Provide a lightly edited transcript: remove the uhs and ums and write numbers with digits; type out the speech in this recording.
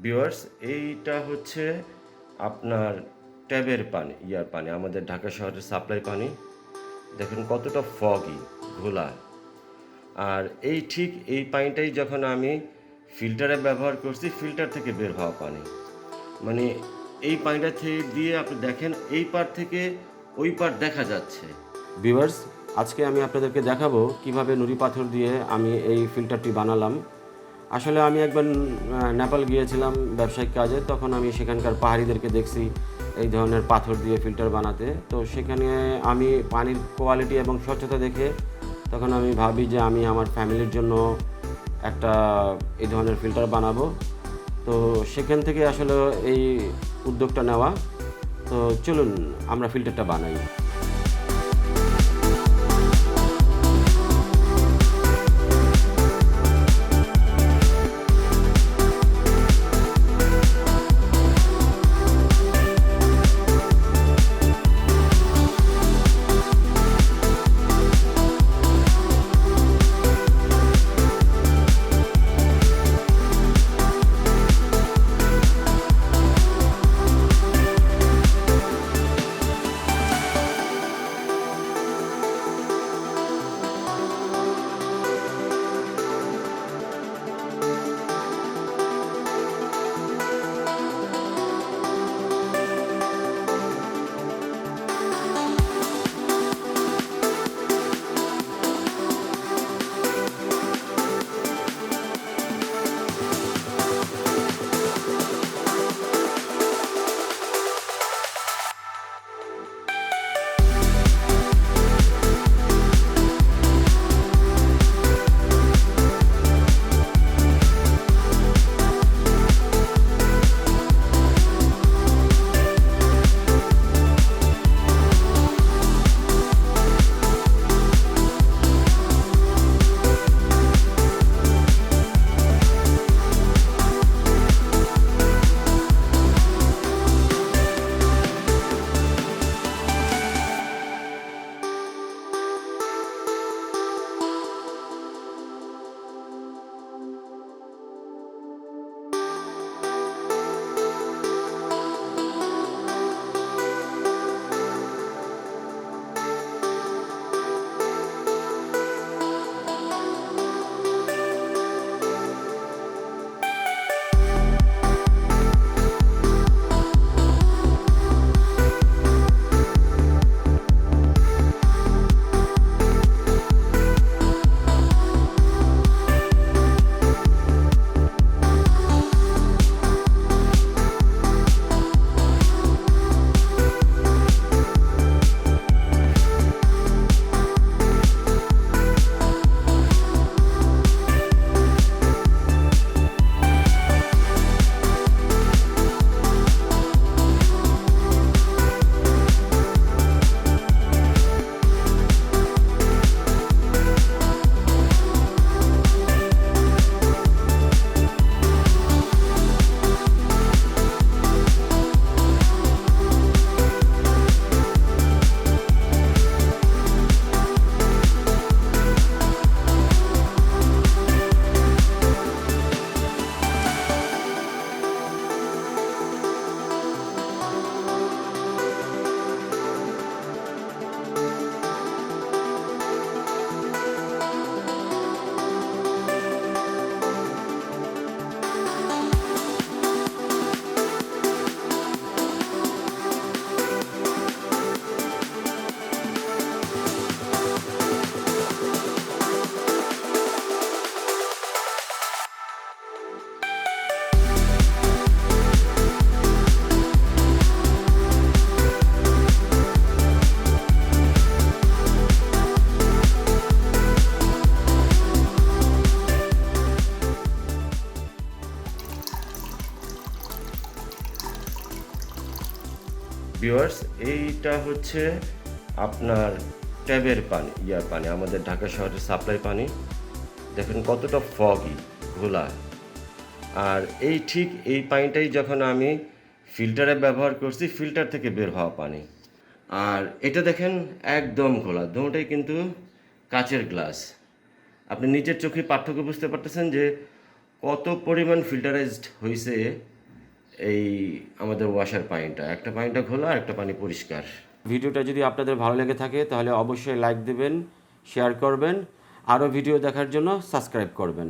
Viewers, এইটা হচ্ছে আপনার ট্যাবের পানি, পানি, আমাদের ঢাকা শহরের সাপ্লাই পানি। দেখেন কতটা ফগি, ঘোলা। আর ঠিক এই পানিটাই যখন আমি ফিল্টারে ব্যবহার করছি, ফিল্টার থেকে বের হওয়া পানি। মানে এই পানিটা দিয়ে আপনি দেখেন এই পার থেকে ওই পার দেখা যাচ্ছে। ভিউয়ার্স, আজকে আমি আপনাদেরকে দেখাবো কিভাবে নুড়ি পাথর দিয়ে আমি এই ফিল্টারটি বানালাম। আসলে আমি একবার নেপাল গিয়েছিলাম ব্যবসায়িক কাজে, তখন আমি সেখানকার পাহাড়িদেরকে দেখছি এই ধরনের পাথর দিয়ে ফিল্টার বানাতে। তো সেখানে আমি পানির কোয়ালিটি এবং স্বচ্ছতা দেখে তখন আমি ভাবি যে আমি আমার ফ্যামিলির জন্য একটা এই ধরনের ফিল্টার বানাবো। তো সেখান থেকে আসলে এই উদ্যোগটা নেওয়া। তো চলুন আমরা ফিল্টারটা বানাই। ভিউয়ার্স, এইটা হচ্ছে আপনার ট্যাবের পানি, পানি, আমাদের ঢাকা শহরের সাপ্লাই পানি। দেখেন কতটা ফগি, ঘোলা। আর ঠিক এই পানিটাই যখন আমি ফিল্টারে ব্যবহার করছি, ফিল্টার থেকে বের হওয়া পানি। আর এটা দেখেন একদম ঘোলা, দুটোটাই কিন্তু কাচের গ্লাস। আপনি নিজের চোখে পার্থক্য বুঝতে পারতেছেন যে কত পরিমাণ ফিল্টারাইজড হয়েছে এই আমাদের ওয়াশার পানিটা। একটা পানিটা ঘোলা আর একটা পানি পরিষ্কার। ভিডিওটা যদি আপনাদের ভালো লেগে থাকে তাহলে অবশ্যই লাইক দেবেন, শেয়ার করবেন, আরও ভিডিও দেখার জন্য সাবস্ক্রাইব করবেন।